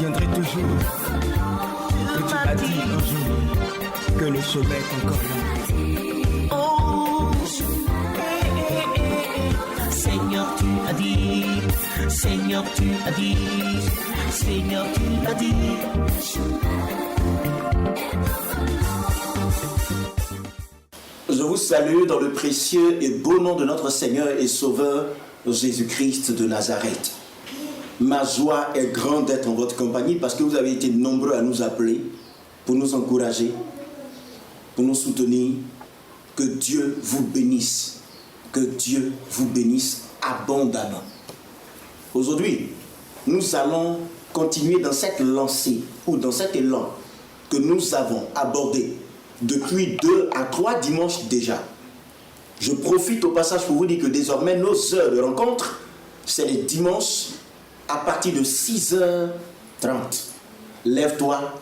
reviendrai toujours. Et tu m'as dit un jour que le sommet est encore là. Oh, Seigneur, tu as dit, Seigneur, tu as dit, Seigneur, tu as dit. Je vous salue dans le précieux et beau nom de notre Seigneur et Sauveur Jésus-Christ de Nazareth. Ma joie est grande d'être en votre compagnie parce que vous avez été nombreux à nous appeler, pour nous encourager, pour nous soutenir. Que Dieu vous bénisse. Que Dieu vous bénisse abondamment. Aujourd'hui, nous allons continuer dans cette lancée ou dans cet élan que nous avons abordé depuis 2 à 3 dimanches déjà. Je profite au passage pour vous dire que désormais nos heures de rencontre, c'est les dimanches à partir de 6h30. Lève-toi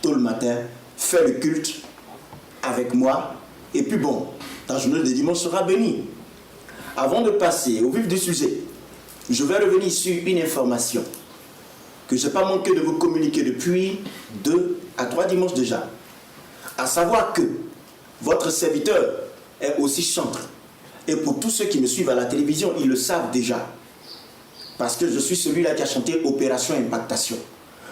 tôt le matin, fais le culte avec moi et puis bon, ta journée de dimanche sera bénie. Avant de passer au vif du sujet, je vais revenir sur une information que je n'ai pas manqué de vous communiquer depuis 2 à 3 dimanches déjà. À savoir que votre serviteur est aussi chanteur. Et pour tous ceux qui me suivent à la télévision, ils le savent déjà. Parce que je suis celui-là qui a chanté Opération Impactation.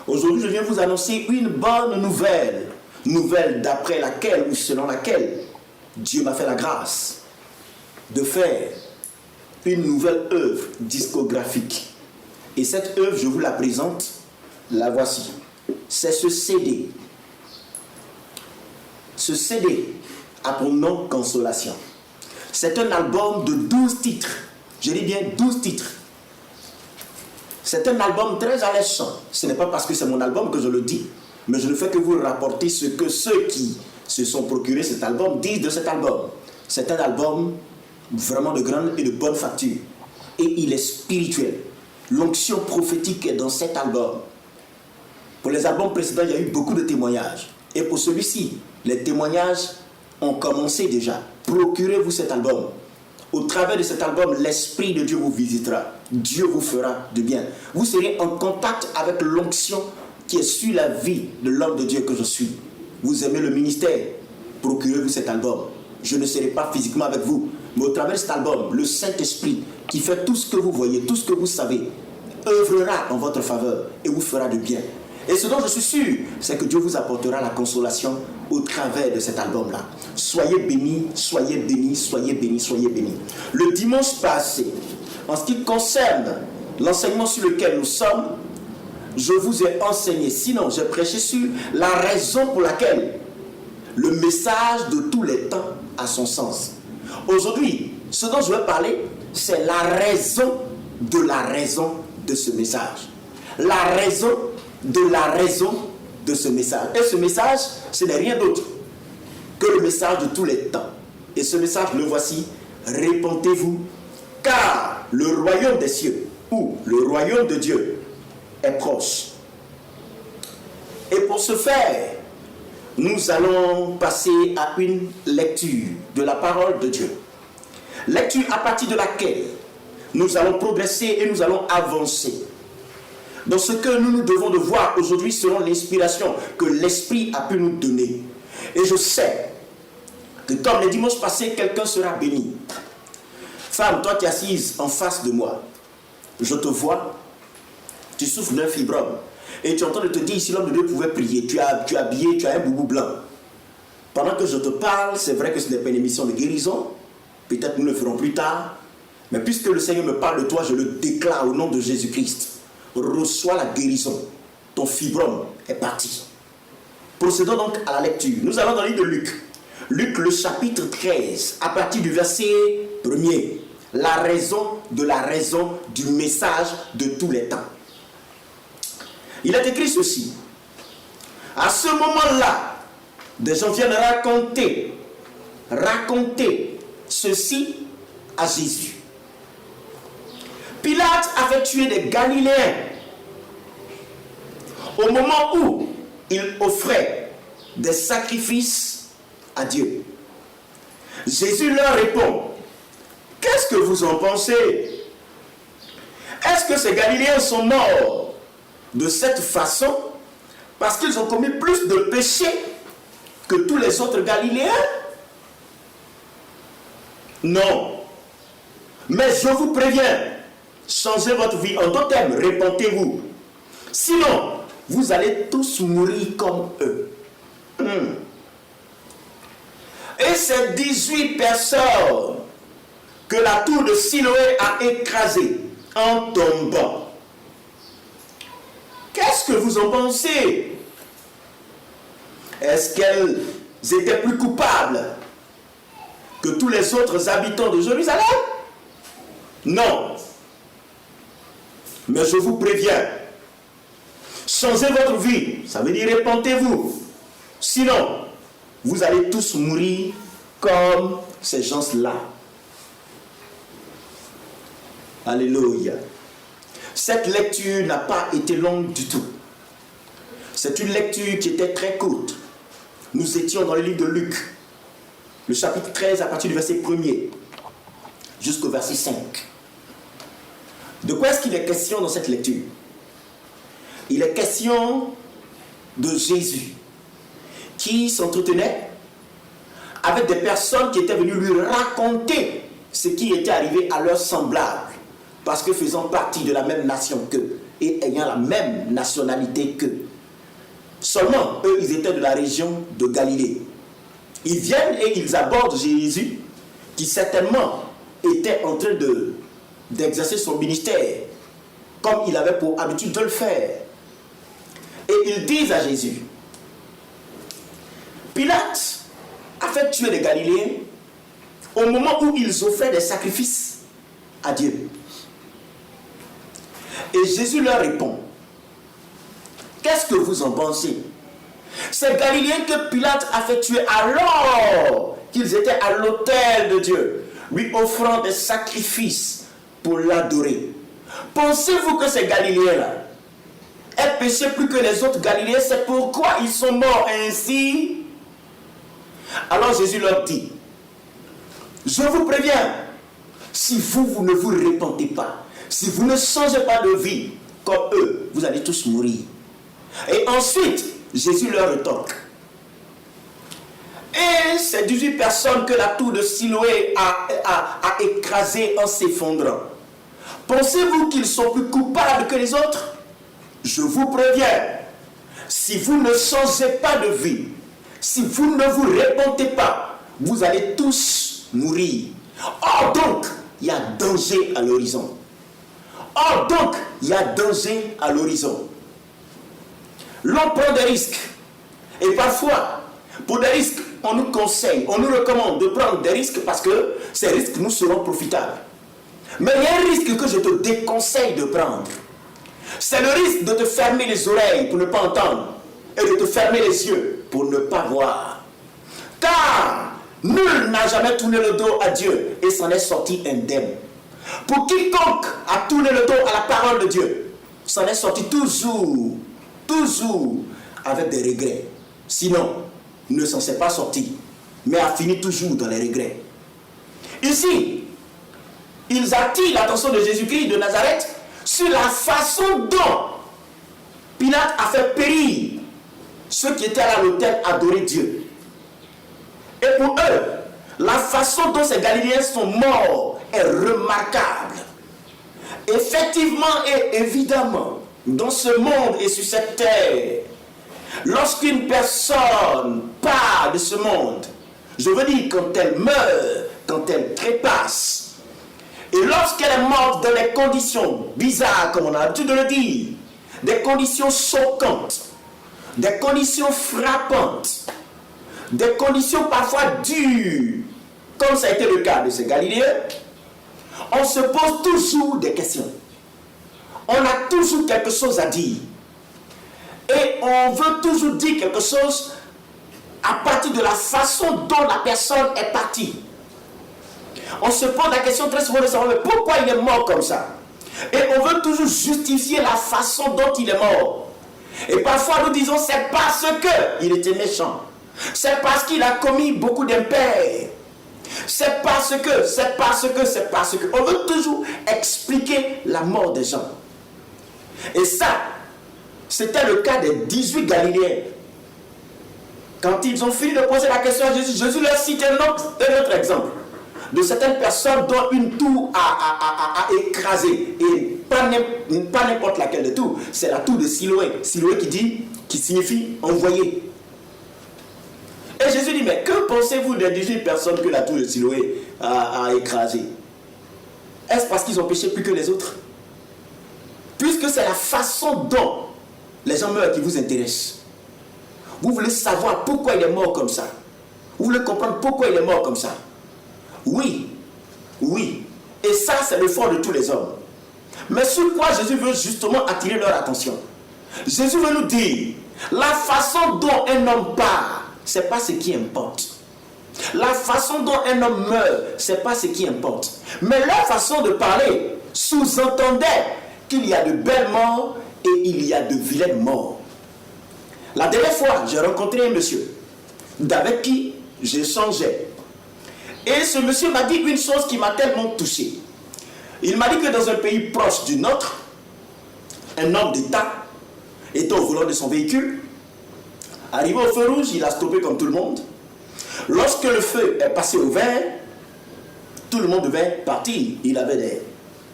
Aujourd'hui, je viens vous annoncer une bonne nouvelle. Nouvelle d'après laquelle ou selon laquelle Dieu m'a fait la grâce de faire une nouvelle œuvre discographique. Et cette œuvre, je vous la présente, la voici. C'est ce CD. Ce CD a pour nom Consolation. C'est un album de 12 titres. Je dis bien 12 titres. C'est un album très alléchant. Ce n'est pas parce que c'est mon album que je le dis, mais je ne fais que vous rapporter ce que ceux qui se sont procurés cet album disent de cet album. C'est un album vraiment de grande et de bonne facture. Et il est spirituel. L'onction prophétique est dans cet album. Pour les albums précédents, il y a eu beaucoup de témoignages. Et pour celui-ci, les témoignages ont commencé déjà. Procurez-vous cet album. Au travers de cet album, l'Esprit de Dieu vous visitera. Dieu vous fera du bien. Vous serez en contact avec l'onction qui est sur la vie de l'homme de Dieu que je suis. Vous aimez le ministère, procurez-vous cet album. Je ne serai pas physiquement avec vous, mais au travers de cet album, le Saint-Esprit qui fait tout ce que vous voyez, tout ce que vous savez, œuvrera en votre faveur et vous fera du bien. Et ce dont je suis sûr, c'est que Dieu vous apportera la consolation au travers de cet album-là. Soyez bénis, soyez bénis, soyez bénis, soyez bénis. Le dimanche passé, en ce qui concerne l'enseignement sur lequel nous sommes, je vous ai enseigné, sinon j'ai prêché sur la raison pour laquelle le message de tous les temps a son sens. Aujourd'hui, ce dont je vais parler, c'est la raison de ce message. La raison de ce message. Et ce message, ce n'est rien d'autre que le message de tous les temps. Et ce message, le voici: répentez-vous, car le royaume des cieux, ou le royaume de Dieu, est proche. Et pour ce faire, nous allons passer à une lecture de la parole de Dieu. Lecture à partir de laquelle nous allons progresser et nous allons avancer dans ce que nous devons de voir aujourd'hui selon l'inspiration que l'Esprit a pu nous donner. Et je sais que comme les dimanches passés, quelqu'un sera béni. Femme, toi qui es assise en face de moi, je te vois, tu souffres d'un fibrome. Et tu es en train de te dire, si l'homme de Dieu pouvait prier, tu es habillé, tu as un boubou blanc. Pendant que je te parle, c'est vrai que ce n'est pas une émission de guérison. Peut-être nous le ferons plus tard. Mais puisque le Seigneur me parle de toi, je le déclare au nom de Jésus-Christ. Reçois la guérison. Ton fibrome est parti. Procédons donc à la lecture. Nous allons dans le livre de Luc. Luc, le chapitre 13, à partir du verset 1er. La raison du message de tous les temps. Il est écrit ceci. À ce moment-là, des gens viennent raconter ceci à Jésus. Pilate avait tué des Galiléens au moment où il offrait des sacrifices à Dieu. Jésus leur répond: qu'est-ce que vous en pensez? Est-ce que ces Galiléens sont morts de cette façon parce qu'ils ont commis plus de péchés que tous les autres Galiléens? Non. Mais je vous préviens, changez votre vie. En d'autres termes, répentez-vous. Sinon, vous allez tous mourir comme eux. Et ces 18 personnes que la tour de Siloé a écrasées en tombant, qu'est-ce que vous en pensez? Est-ce qu'elles étaient plus coupables que tous les autres habitants de Jérusalem? Non. Mais je vous préviens, changez votre vie, ça veut dire répentez-vous. Sinon, vous allez tous mourir comme ces gens-là. Alléluia. Cette lecture n'a pas été longue du tout. C'est une lecture qui était très courte. Nous étions dans le livre de Luc, le chapitre 13 à partir du verset 1er jusqu'au verset 5. De quoi est-ce qu'il est question dans cette lecture? Il est question de Jésus qui s'entretenait avec des personnes qui étaient venues lui raconter ce qui était arrivé à leurs semblables, parce que faisant partie de la même nation qu'eux et ayant la même nationalité qu'eux. Seulement, eux, ils étaient de la région de Galilée. Ils viennent et ils abordent Jésus, qui certainement était en train d'exercer son ministère, comme il avait pour habitude de le faire. Et ils disent à Jésus, Pilate a fait tuer les Galiléens au moment où ils offraient des sacrifices à Dieu. Et Jésus leur répond, qu'est-ce que vous en pensez? Ces Galiléens que Pilate a fait tuer alors qu'ils étaient à l'autel de Dieu, lui offrant des sacrifices pour l'adorer. Pensez-vous que ces Galiléens-là aient péché plus que les autres Galiléens? C'est pourquoi ils sont morts ainsi? Alors Jésus leur dit, je vous préviens, si vous ne vous repentez pas, si vous ne changez pas de vie comme eux, vous allez tous mourir. Et ensuite, Jésus leur rétorque. Et ces 18 personnes que la tour de Siloé a écrasées en s'effondrant, pensez-vous qu'ils sont plus coupables que les autres? Je vous préviens, si vous ne changez pas de vie, si vous ne vous repentez pas, vous allez tous mourir. Or donc, il y a danger à l'horizon. Or donc, il y a danger à l'horizon. L'on prend des risques. Et parfois, pour des risques, on nous conseille, on nous recommande de prendre des risques parce que ces risques nous seront profitables. Mais il y a un risque que je te déconseille de prendre. C'est le risque de te fermer les oreilles pour ne pas entendre et de te fermer les yeux pour ne pas voir. Car nul n'a jamais tourné le dos à Dieu et s'en est sorti indemne. Pour quiconque a tourné le dos à la parole de Dieu, s'en est sorti toujours avec des regrets. Sinon, ne s'en est pas sorti, mais a fini toujours dans les regrets. Ici, ils attirent l'attention de Jésus-Christ de Nazareth sur la façon dont Pilate a fait périr ceux qui étaient à l'autel adorer Dieu. Et pour eux, la façon dont ces Galiléens sont morts est remarquable. Effectivement et évidemment, dans ce monde et sur cette terre, lorsqu'une personne part de ce monde, je veux dire quand elle meurt, quand elle trépasse, et lorsqu'elle est morte dans des conditions bizarres, comme on a l'habitude de le dire, des conditions choquantes, des conditions frappantes, des conditions parfois dures, comme ça a été le cas de ces Galiléens, on se pose toujours des questions. On a toujours quelque chose à dire. Et on veut toujours dire quelque chose à partir de la façon dont la personne est partie. On se pose la question très souvent de savoir mais pourquoi il est mort comme ça. Et on veut toujours justifier la façon dont il est mort. Et parfois nous disons c'est parce qu'il était méchant. C'est parce qu'il a commis beaucoup d'impairs. C'est parce que. On veut toujours expliquer la mort des gens. Et ça, C'était le cas des 18 Galiléens. Quand ils ont fini de poser la question à Jésus, Jésus leur cite un autre exemple de certaines personnes dont une tour a écrasé. Et pas n'importe laquelle de tours. C'est la tour de Siloé. Siloé qui signifie envoyé. Et Jésus dit, mais que pensez-vous des 18 personnes que la tour de Siloé a écrasé? Est-ce parce qu'ils ont péché plus que les autres? Puisque c'est la façon dont les gens meurent qui vous intéresse. Vous voulez savoir pourquoi il est mort comme ça. Vous voulez comprendre pourquoi il est mort comme ça. Oui, oui. Et ça, c'est le fond de tous les hommes. Mais sur quoi Jésus veut justement attirer leur attention? Jésus veut nous dire, la façon dont un homme part, ce n'est pas ce qui importe. La façon dont un homme meurt, ce n'est pas ce qui importe. Mais leur façon de parler sous-entendait qu'il y a de belles morts et il y a de vilaines morts. La dernière fois, j'ai rencontré un monsieur avec qui j'échangeais. Et ce monsieur m'a dit une chose qui m'a tellement touché. Il m'a dit que dans un pays proche du nôtre, un homme d'État était au volant de son véhicule. Arrivé au feu rouge, il a stoppé comme tout le monde. Lorsque le feu est passé au vert, tout le monde devait partir. Il avait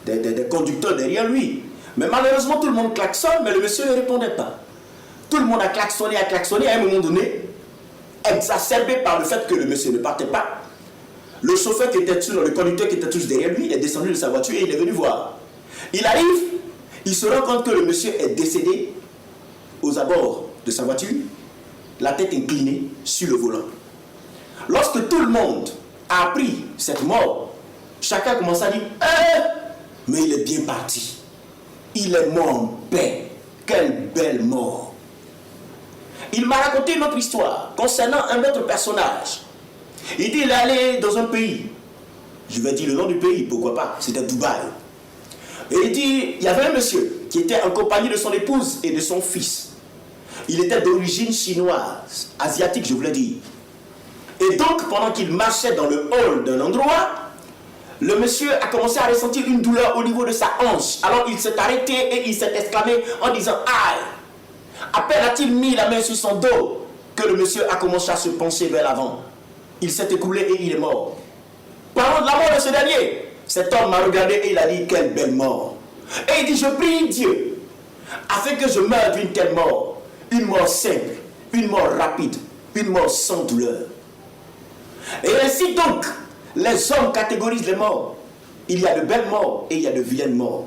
des conducteurs derrière lui. Mais malheureusement, tout le monde klaxonne, mais le monsieur ne répondait pas. Tout le monde a klaxonné à un moment donné, exacerbé par le fait que le monsieur ne partait pas. Le chauffeur qui était toujours, le conducteur qui était toujours derrière lui, est descendu de sa voiture et il est venu voir. Il arrive, il se rend compte que le monsieur est décédé aux abords de sa voiture, la tête inclinée sur le volant. Lorsque tout le monde a appris cette mort, chacun commence à dire « mais il est bien parti. Il est mort en paix. Quelle belle mort. » Il m'a raconté une autre histoire concernant un autre personnage. Il dit il est allé dans un pays. Je vais dire le nom du pays, pourquoi pas. C'était Dubaï. Et il dit il y avait un monsieur qui était en compagnie de son épouse et de son fils. Il était d'origine chinoise, asiatique je voulais dire. Et donc pendant qu'il marchait dans le hall d'un endroit, le monsieur a commencé à ressentir une douleur au niveau de sa hanche. Alors il s'est arrêté et il s'est exclamé en disant aïe. À peine a-t-il mis la main sur son dos que le monsieur a commencé à se pencher vers l'avant. Il s'est écoulé et il est mort. Parlons de la mort de ce dernier. Cet homme m'a regardé et il a dit quelle belle mort. Et il dit je prie Dieu afin que je meure d'une telle mort. Une mort simple, une mort rapide, une mort sans douleur. Et ainsi donc, les hommes catégorisent les morts. Il y a de belles morts et il y a de vilaines morts.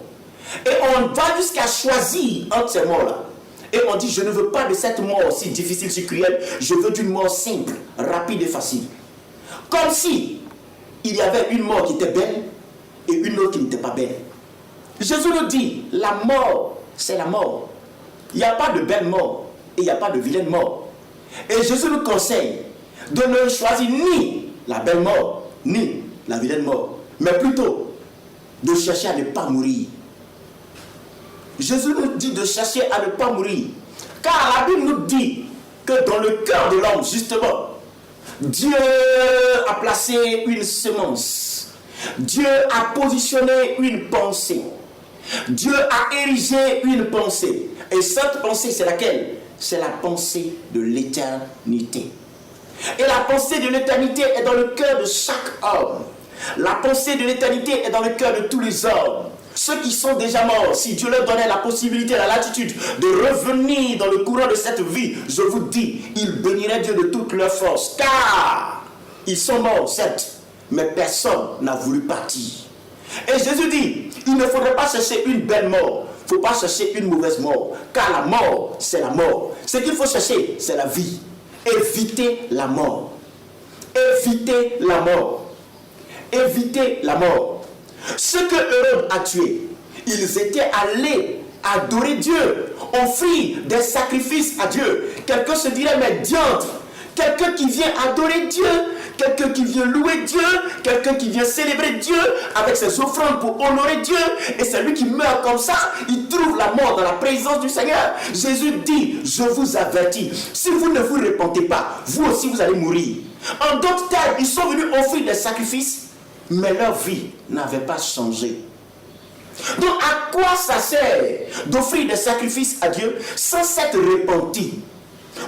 Et on va jusqu'à choisir entre ces morts-là. Et on dit, je ne veux pas de cette mort si difficile, si cruelle. Je veux d'une mort simple, rapide et facile. Comme si il y avait une mort qui était belle et une autre qui n'était pas belle. Jésus nous dit, la mort, c'est la mort. Il n'y a pas de belle mort et il n'y a pas de vilaine mort. Et Jésus nous conseille de ne choisir ni la belle mort, ni la vilaine mort, mais plutôt de chercher à ne pas mourir. Jésus nous dit de chercher à ne pas mourir. Car la Bible nous dit que dans le cœur de l'homme, justement, Dieu a placé une semence. Dieu a positionné une pensée. Dieu a érigé une pensée. Et cette pensée, c'est laquelle? C'est la pensée de l'éternité. Et la pensée de l'éternité est dans le cœur de chaque homme. La pensée de l'éternité est dans le cœur de tous les hommes. Ceux qui sont déjà morts, si Dieu leur donnait la possibilité, la latitude de revenir dans le courant de cette vie, je vous dis, ils béniraient Dieu de toute leur force. Car ils sont morts, certes, mais personne n'a voulu partir. Et Jésus dit, il ne faudrait pas chercher une belle mort. Il ne faut pas chercher une mauvaise mort. Car la mort, c'est la mort. Ce qu'il faut chercher, c'est la vie. Évitez la mort. Évitez la mort. Évitez la mort. Ceux que Hérode a tués, ils étaient allés adorer Dieu, offrir des sacrifices à Dieu. Quelqu'un se dirait, mais diantre, quelqu'un qui vient adorer Dieu, quelqu'un qui vient louer Dieu, quelqu'un qui vient célébrer Dieu avec ses offrandes pour honorer Dieu, et c'est lui qui meurt comme ça, il trouve la mort dans la présence du Seigneur. Jésus dit, je vous avertis, si vous ne vous repentez pas, vous aussi vous allez mourir. En d'autres termes, ils sont venus offrir des sacrifices, mais leur vie n'avait pas changé. Donc à quoi ça sert d'offrir des sacrifices à Dieu sans s'être repenti?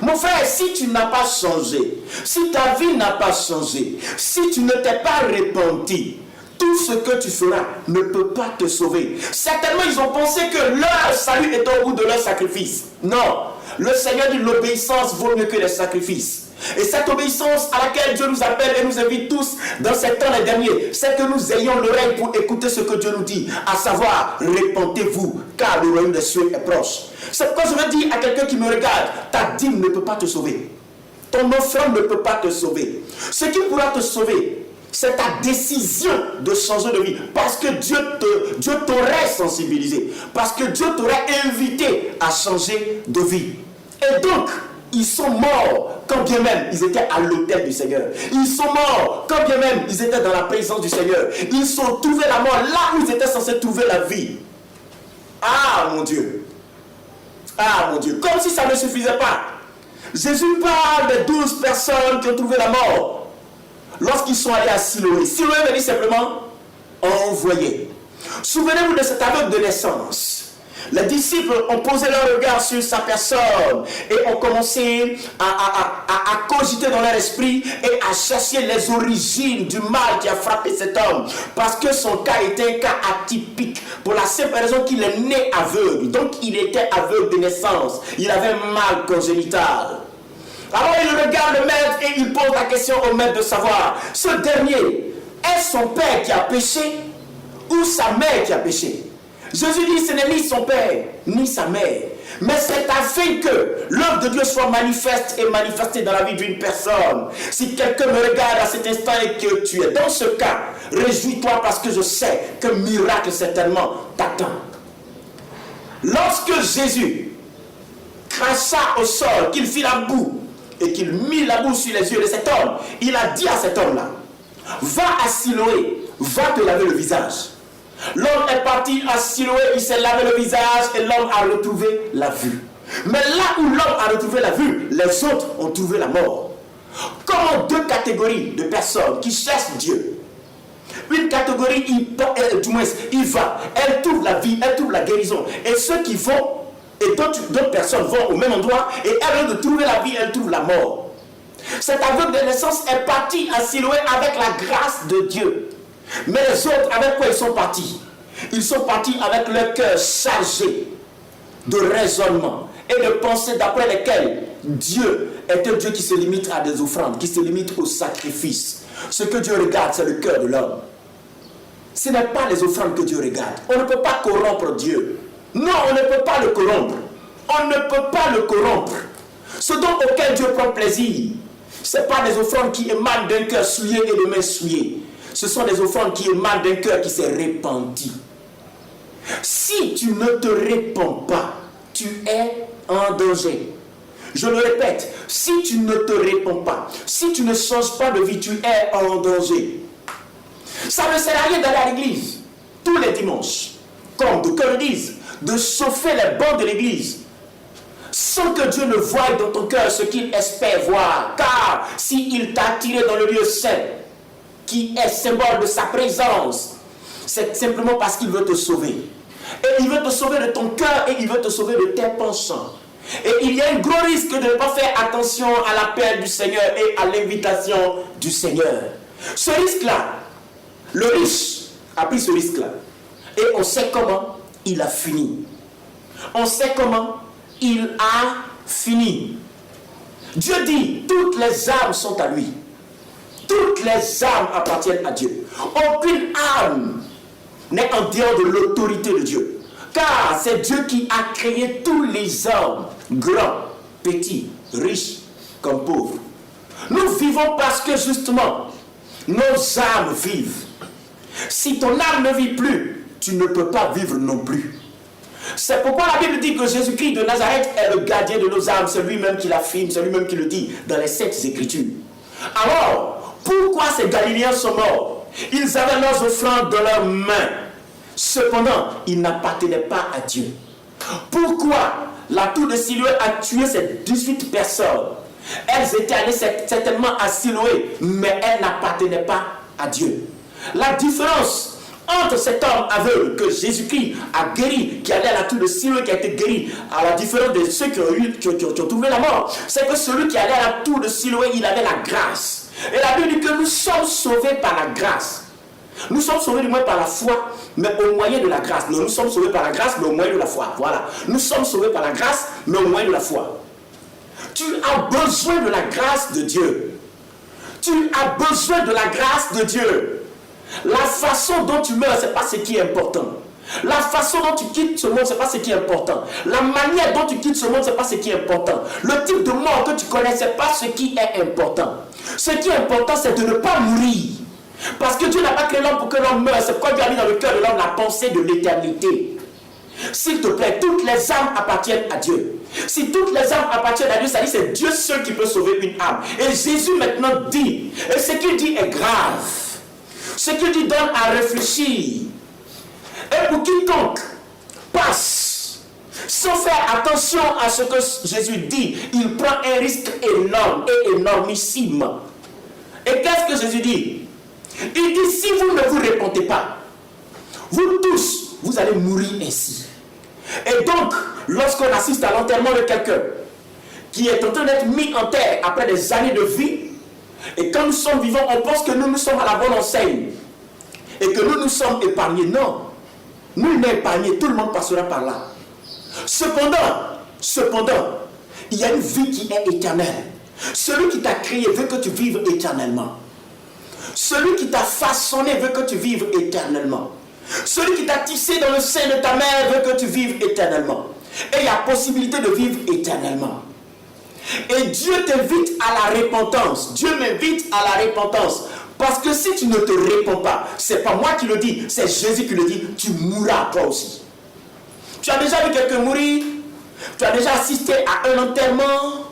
Mon frère, si tu n'as pas changé, si ta vie n'a pas changé, si tu ne t'es pas repenti, tout ce que tu feras ne peut pas te sauver. Certainement, ils ont pensé que leur salut est au bout de leur sacrifice. Non, le Seigneur dit l'obéissance vaut mieux que les sacrifices. Et cette obéissance à laquelle Dieu nous appelle et nous invite tous dans ces temps les derniers, c'est que nous ayons l'oreille pour écouter ce que Dieu nous dit, à savoir, repentez-vous, car le royaume des cieux est proche. C'est pourquoi je veux dire à quelqu'un qui me regarde, ta dîme ne peut pas te sauver. Ton offrande ne peut pas te sauver. Ce qui pourra te sauver, c'est ta décision de changer de vie. Parce que Dieu t'aurait sensibilisé. Parce que Dieu t'aurait invité à changer de vie. Et donc, ils sont morts quand bien même ils étaient à l'autel du Seigneur. Ils sont morts quand bien même ils étaient dans la présence du Seigneur. Ils ont trouvé la mort là où ils étaient censés trouver la vie. Ah mon Dieu. Ah mon Dieu. Comme si ça ne suffisait pas. Jésus parle de 12 personnes qui ont trouvé la mort lorsqu'ils sont allés à Siloé. Siloé veut dire simplement envoyé. Souvenez-vous de cet aveugle de naissance. Les disciples ont posé leur regard sur sa personne et ont commencé à cogiter dans leur esprit et à chercher les origines du mal qui a frappé cet homme. Parce que son cas était un cas atypique pour la simple raison qu'il est né aveugle. Donc il était aveugle de naissance. Il avait un mal congénital. Alors il regarde le maître et il pose la question au maître de savoir, ce dernier, est-ce son père qui a péché ou sa mère qui a péché? Jésus dit, ce n'est ni son père, ni sa mère. Mais c'est afin que l'œuvre de Dieu soit manifeste et manifestée dans la vie d'une personne. Si quelqu'un me regarde à cet instant et que tu es dans ce cas, réjouis-toi parce que je sais qu'un miracle certainement t'attend. Lorsque Jésus cracha au sol, qu'il fit la boue et qu'il mit la boue sur les yeux de cet homme, il a dit à cet homme-là, va à Siloé, va te laver le visage. L'homme est parti à Siloé, il s'est lavé le visage et l'homme a retrouvé la vue. Mais là où l'homme a retrouvé la vue, les autres ont trouvé la mort. Comment deux catégories de personnes qui cherchent Dieu. Une catégorie, du moins, il va, elle trouve la vie, elle trouve la guérison. Et ceux qui vont, et d'autres personnes vont au même endroit, et elles, au lieu de trouver la vie, elles trouvent la mort. Cet aveugle de naissance est parti à Siloé avec la grâce de Dieu. Mais les autres, avec quoi ils sont partis? Ils sont partis avec leur cœur chargé de raisonnement et de pensées d'après lesquelles Dieu est un Dieu qui se limite à des offrandes, qui se limite au sacrifice. Ce que Dieu regarde, c'est le cœur de l'homme. Ce n'est pas les offrandes que Dieu regarde. On ne peut pas corrompre Dieu. Non, on ne peut pas le corrompre. On ne peut pas le corrompre. Ce dont auquel Dieu prend plaisir, ce n'est pas des offrandes qui émanent d'un cœur souillé et de mains souillées. Ce sont des offrandes qui émanent d'un cœur qui s'est repenti. Si tu ne te répands pas, tu es en danger. Je le répète, si tu ne te répands pas, si tu ne changes pas de vie, tu es en danger. Ça ne sert à rien d'aller à l'église tous les dimanches, comme d'aucuns le disent, de chauffer les bancs de l'église, sans que Dieu ne voie dans ton cœur ce qu'il espère voir. Car s'il t'a attiré dans le lieu saint, qui est symbole de sa présence, c'est simplement parce qu'il veut te sauver. Et il veut te sauver de ton cœur et il veut te sauver de tes penchants. Et il y a un gros risque de ne pas faire attention à l'appel du Seigneur et à l'invitation du Seigneur. Ce risque-là, le riche a pris ce risque-là. Et on sait comment il a fini. On sait comment il a fini. Dieu dit, toutes les âmes sont à lui. Toutes les âmes appartiennent à Dieu. Aucune âme n'est en dehors de l'autorité de Dieu. Car c'est Dieu qui a créé tous les hommes, grands, petits, riches comme pauvres. Nous vivons parce que justement, nos âmes vivent. Si ton âme ne vit plus, tu ne peux pas vivre non plus. C'est pourquoi la Bible dit que Jésus-Christ de Nazareth est le gardien de nos âmes. C'est lui-même qui l'affirme, c'est lui-même qui le dit dans les Saintes Écritures. Alors, pourquoi ces Galiléens sont morts? Ils avaient leurs offrandes dans leurs mains. Cependant, ils n'appartenaient pas à Dieu. Pourquoi la tour de Siloé a tué ces 18 personnes? Elles étaient allées certainement à Siloé, mais elles n'appartenaient pas à Dieu. La différence entre cet homme aveugle que Jésus-Christ a guéri, qui allait à la tour de Siloé, qui a été guéri, à la différence de ceux qui ont trouvé la mort, c'est que celui qui allait à la tour de Siloé, il avait la grâce. Et la Bible dit que nous sommes sauvés par la grâce. Nous sommes sauvés du moins par la foi, mais au moyen de la grâce. Non, nous sommes sauvés par la grâce, mais au moyen de la foi. Voilà. Nous sommes sauvés par la grâce, mais au moyen de la foi. Tu as besoin de la grâce de Dieu. Tu as besoin de la grâce de Dieu. La façon dont tu meurs, ce n'est pas ce qui est important. La façon dont tu quittes ce monde, ce n'est pas ce qui est important. La manière dont tu quittes ce monde, ce n'est pas ce qui est important. Le type de mort que tu connais, ce n'est pas ce qui est important. Ce qui est important, c'est de ne pas mourir. Parce que Dieu n'a pas créé l'homme pour que l'homme meure. C'est pourquoi Dieu a mis dans le cœur de l'homme la pensée de l'éternité. S'il te plaît, toutes les âmes appartiennent à Dieu. Si toutes les âmes appartiennent à Dieu, ça dit c'est Dieu seul qui peut sauver une âme. Et Jésus maintenant dit, et ce qu'il dit est grave. Ce qu'il dit donne à réfléchir. Et pour quiconque passe sans faire attention à ce que Jésus dit, il prend un risque énorme et énormissime. Et qu'est-ce que Jésus dit? Il dit, si vous ne vous répondez pas, vous tous, vous allez mourir ainsi. Et donc, lorsqu'on assiste à l'enterrement de quelqu'un qui est en train d'être mis en terre après des années de vie, et quand nous sommes vivants, on pense que nous sommes à la bonne enseigne et que nous sommes épargnés. Non, nul n'est épargné, tout le monde passera par là. Cependant, il y a une vie qui est éternelle. Celui qui t'a créé veut que tu vives éternellement. Celui qui t'a façonné veut que tu vives éternellement. Celui qui t'a tissé dans le sein de ta mère veut que tu vives éternellement. Et il y a possibilité de vivre éternellement. Et Dieu t'invite à la repentance. Dieu m'invite à la repentance. Parce que si tu ne te réponds pas, c'est pas moi qui le dis, c'est Jésus qui le dit, tu mourras toi aussi. Tu as déjà vu quelqu'un mourir? Tu as déjà assisté à un enterrement?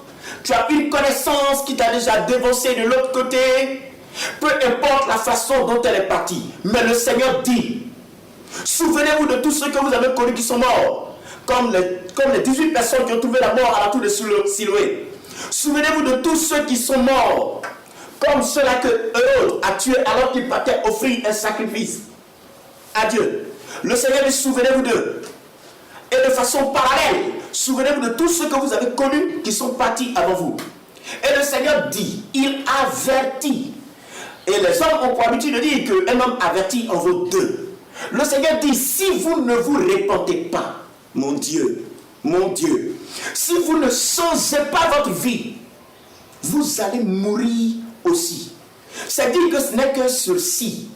Tu as une connaissance qui t'a déjà dévancé de l'autre côté? Peu importe la façon dont elle est partie. Mais le Seigneur dit, souvenez-vous de tous ceux que vous avez connus qui sont morts. Comme les 18 personnes qui ont trouvé la mort à la tour de Siloé. Souvenez-vous de tous ceux qui sont morts. Comme ceux-là que Hérode a tué alors qu'il partait offrir un sacrifice à Dieu. Le Seigneur dit, souvenez-vous d'eux. Et de façon parallèle, souvenez-vous de tous ceux que vous avez connus qui sont partis avant vous. Et le Seigneur dit, il avertit. Et les hommes ont pour habitude de dire qu'un homme averti en vaut deux. Le Seigneur dit, si vous ne vous répentez pas, mon Dieu, si vous ne changez pas votre vie, vous allez mourir aussi. C'est-à-dire que ce n'est que sursis.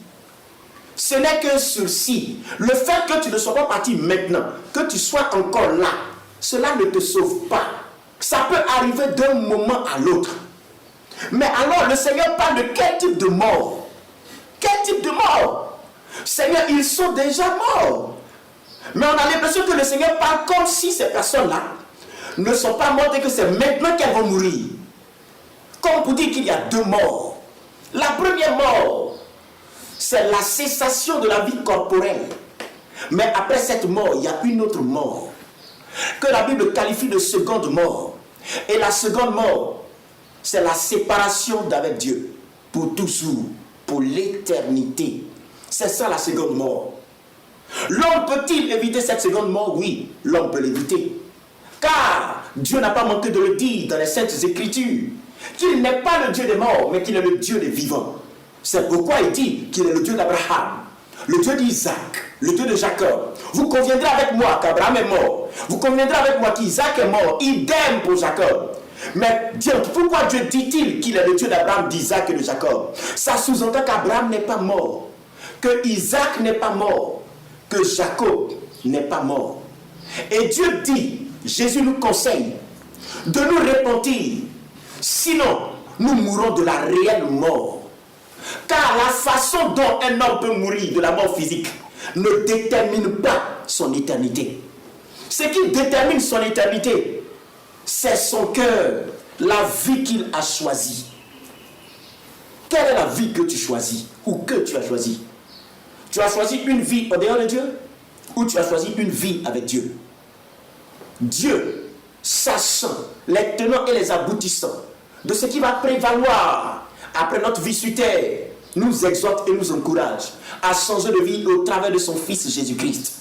Ce n'est que sursis. Le fait que tu ne sois pas parti maintenant, que tu sois encore là, cela ne te sauve pas. Ça peut arriver d'un moment à l'autre. Mais alors le Seigneur parle de quel type de mort? Quel type de mort? Seigneur, ils sont déjà morts. Mais on a l'impression que le Seigneur parle comme si ces personnes-là ne sont pas mortes et que c'est maintenant qu'elles vont mourir. Comme pour dire qu'il y a deux morts. La première mort, c'est la cessation de la vie corporelle. Mais après cette mort, il y a une autre mort que la Bible qualifie de seconde mort. Et la seconde mort, c'est la séparation d'avec Dieu pour toujours, pour l'éternité. C'est ça la seconde mort. L'homme peut-il éviter cette seconde mort? Oui, l'homme peut l'éviter. Car Dieu n'a pas manqué de le dire dans les Saintes Écritures, qu'il n'est pas le Dieu des morts, mais qu'il est le Dieu des vivants. C'est pourquoi il dit qu'il est le Dieu d'Abraham, le Dieu d'Isaac, le Dieu de Jacob. Vous conviendrez avec moi qu'Abraham est mort. Vous conviendrez avec moi qu'Isaac est mort. Idem pour Jacob. Mais Dieu, pourquoi Dieu dit-il qu'il est le Dieu d'Abraham, d'Isaac et de Jacob? Ça sous-entend qu'Abraham n'est pas mort, que Isaac n'est pas mort, que Jacob n'est pas mort. Et Dieu dit, Jésus nous conseille de nous repentir, sinon nous mourrons de la réelle mort. Car la façon dont un homme peut mourir de la mort physique ne détermine pas son éternité. Ce qui détermine son éternité, c'est son cœur, la vie qu'il a choisie. Quelle est la vie que tu choisis ou que tu as choisi? Tu as choisi une vie en dehors de Dieu ou tu as choisi une vie avec Dieu? Dieu, sachant les tenants et les aboutissants de ce qui va prévaloir après notre vie sur terre, nous exhorte et nous encourage à changer de vie au travers de son Fils Jésus-Christ.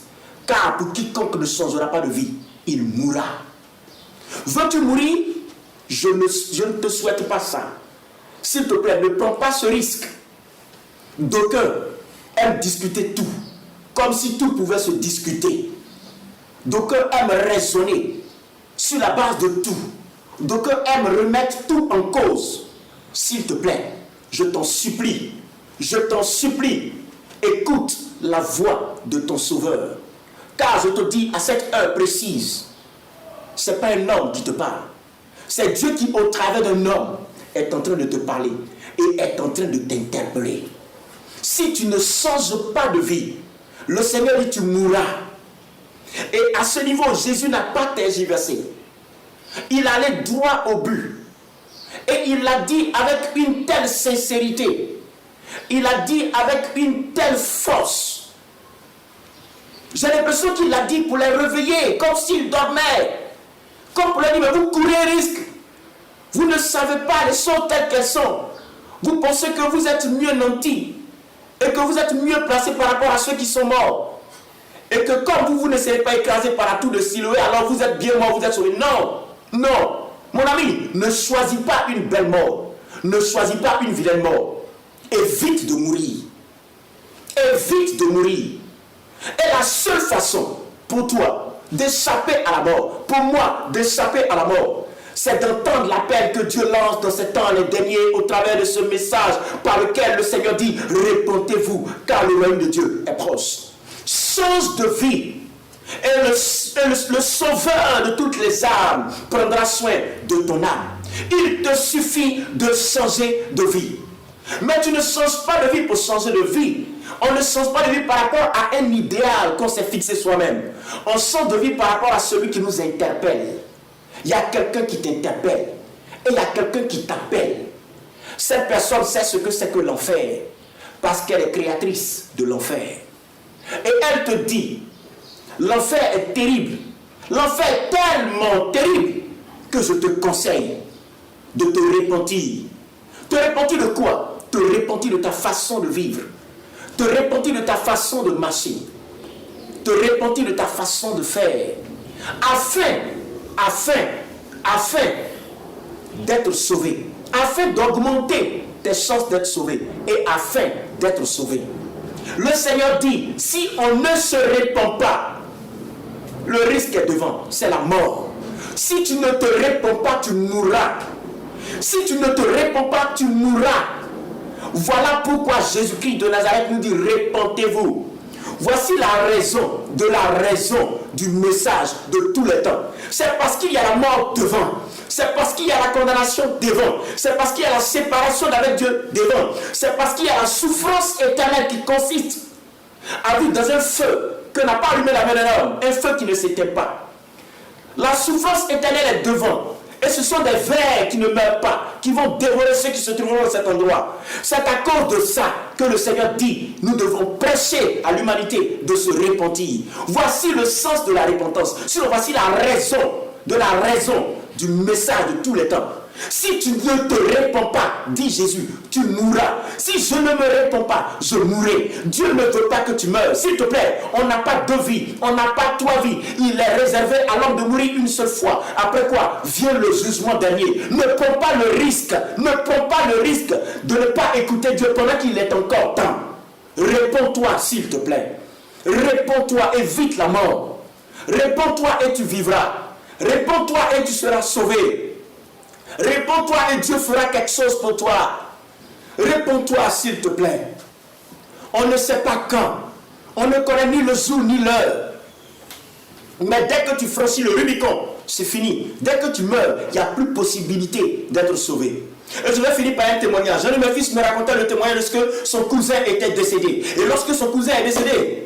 Car pour quiconque ne changera pas de vie, il mourra. Veux-tu mourir? Je ne te souhaite pas ça. S'il te plaît, ne prends pas ce risque. D'aucuns aiment discuter tout, comme si tout pouvait se discuter. D'aucuns aiment raisonner sur la base de tout. D'aucuns aiment remettre tout en cause. S'il te plaît, je t'en supplie, écoute la voix de ton Sauveur. Car je te dis à cette heure précise, ce n'est pas un homme qui te parle. C'est Dieu qui, au travers d'un homme, est en train de te parler et est en train de t'interpeller. Si tu ne changes pas de vie, le Seigneur dit tu mourras. Et à ce niveau, Jésus n'a pas tergiversé. Il allait droit au but. Et il l'a dit avec une telle sincérité. Il a dit avec une telle force. J'ai l'impression qu'il l'a dit pour les réveiller, comme s'ils dormaient. Comme pour leur dire, mais vous courez risque. Vous ne savez pas les choses telles qu'elles sont. Vous pensez que vous êtes mieux nantis. Et que vous êtes mieux placés par rapport à ceux qui sont morts. Et que comme vous ne serez pas écrasés par un tour de Siloé, alors vous êtes bien mort, vous êtes sauvés. Non, non. Mon ami, ne choisis pas une belle mort. Ne choisis pas une vilaine mort. Évite de mourir. Évite de mourir. Et la seule façon pour toi d'échapper à la mort, pour moi d'échapper à la mort, c'est d'entendre l'appel que Dieu lance dans ces temps les derniers au travers de ce message par lequel le Seigneur dit « Répentez-vous, car le royaume de Dieu est proche. » Change de vie. Et le sauveur de toutes les âmes prendra soin de ton âme. Il te suffit de changer de vie. Mais tu ne changes pas de vie pour changer de vie. On ne change pas de vie par rapport à un idéal qu'on s'est fixé soi-même. On change de vie par rapport à celui qui nous interpelle. Il y a quelqu'un qui t'interpelle. Et il y a quelqu'un qui t'appelle. Cette personne sait ce que c'est que l'enfer. Parce qu'elle est créatrice de l'enfer. Et elle te dit, l'enfer est terrible. L'enfer est tellement terrible que je te conseille de te repentir. Te repentir de quoi? Te repentir de ta façon de vivre. Te repentir de ta façon de marcher. Te repentir de ta façon de faire. Afin d'être sauvé. Afin d'augmenter tes chances d'être sauvé. Et afin d'être sauvé. Le Seigneur dit, si on ne se répand pas, le risque est devant, c'est la mort. Si tu ne te répands pas, tu mourras. Si tu ne te répands pas, tu mourras. Voilà pourquoi Jésus-Christ de Nazareth nous dit, répentez-vous. Voici la raison du message de tous les temps. C'est parce qu'il y a la mort devant. C'est parce qu'il y a la condamnation devant. C'est parce qu'il y a la séparation d'avec Dieu devant. C'est parce qu'il y a la souffrance éternelle qui consiste à vivre dans un feu que n'a pas allumé la main d'un homme. Un feu qui ne s'éteint pas. La souffrance éternelle est devant. Et ce sont des vers qui ne meurent pas, qui vont dévorer ceux qui se trouveront dans cet endroit. C'est à cause de ça que le Seigneur dit, nous devons prêcher à l'humanité de se repentir. Voici le sens de la repentance. Sinon, voici la raison du message de tous les temps. Si tu ne te réponds pas, dit Jésus, tu mourras. Si je ne me réponds pas, je mourrai. Dieu ne veut pas que tu meurs. S'il te plaît, on n'a pas deux vies, on n'a pas trois vies. Il est réservé à l'homme de mourir une seule fois. Après quoi, vient le jugement dernier. Ne prends pas le risque de ne pas écouter Dieu pendant qu'il est encore temps. Réponds-toi, s'il te plaît. Réponds-toi, évite la mort. Réponds-toi et tu vivras. Réponds-toi et tu seras sauvé. Réponds-toi et Dieu fera quelque chose pour toi. Réponds-toi s'il te plaît. On ne sait pas quand. On ne connaît ni le jour ni l'heure. Mais dès que tu franchis le Rubicon, c'est fini. Dès que tu meurs, il n'y a plus possibilité d'être sauvé. Et je vais finir par un témoignage. Un de mes fils me racontait le témoignage lorsque son cousin était décédé. Et lorsque son cousin est décédé,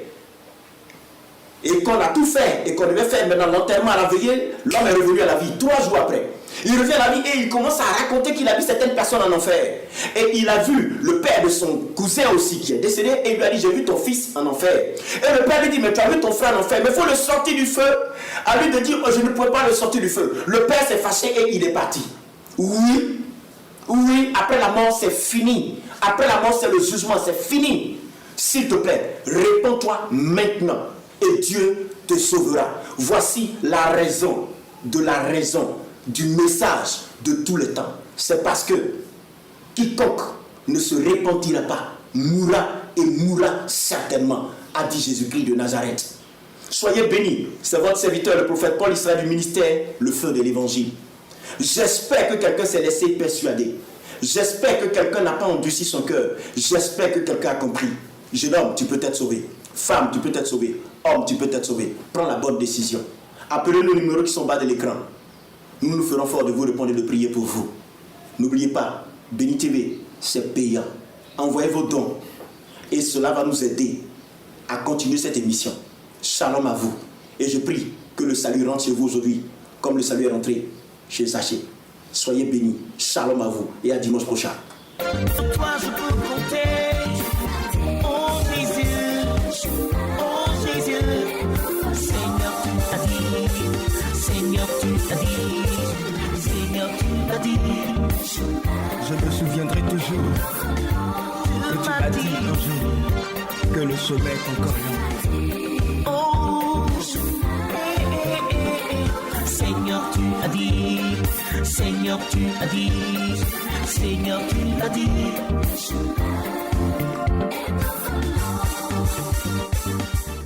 et qu'on a tout fait, et qu'on devait faire maintenant l'enterrement à la veillée, l'homme est revenu à la vie 3 jours après. Il revient à la vie et il commence à raconter qu'il a vu certaines personnes en enfer. Et il a vu le père de son cousin aussi qui est décédé et il lui a dit, j'ai vu ton fils en enfer. Et le père lui dit, mais tu as vu ton frère en enfer, mais il faut le sortir du feu. À lui de dire, oh, je ne pourrais pas le sortir du feu. Le père s'est fâché et il est parti. Oui, Oui, après la mort, c'est fini. Après la mort, c'est le jugement, c'est fini. S'il te plaît, réponds-toi maintenant et Dieu te sauvera. Voici la raison du message de tout le temps. C'est parce que quiconque ne se repentira pas mourra et mourra certainement, a dit Jésus-Christ de Nazareth. Soyez bénis. C'est votre serviteur, le prophète Paul Israël du ministère, le feu de l'évangile. J'espère que quelqu'un s'est laissé persuader. J'espère que quelqu'un n'a pas endurci son cœur. J'espère que quelqu'un a compris. Jeune homme, tu peux être sauvé. Femme, tu peux être sauvé. Homme, tu peux être sauvé. Prends la bonne décision. Appelez nos numéros qui sont bas de l'écran. Nous nous ferons fort de vous répondre et de prier pour vous. N'oubliez pas, Béni TV, c'est payant. Envoyez vos dons. Et cela va nous aider à continuer cette émission. Shalom à vous. Et je prie que le salut rentre chez vous aujourd'hui, comme le salut est rentré chez Zaché. Soyez bénis. Shalom à vous. Et à dimanche prochain. Sur toi je peux compter. Oh Jésus, oh Jésus. Seigneur tu as dit, Seigneur tu as dit, Seigneur tu as dit. Je me souviendrai toujours que tu m'as dit un jour que le sommet est encore long. Oh, Seigneur tu as dit, Seigneur tu as dit, Seigneur tu as dit.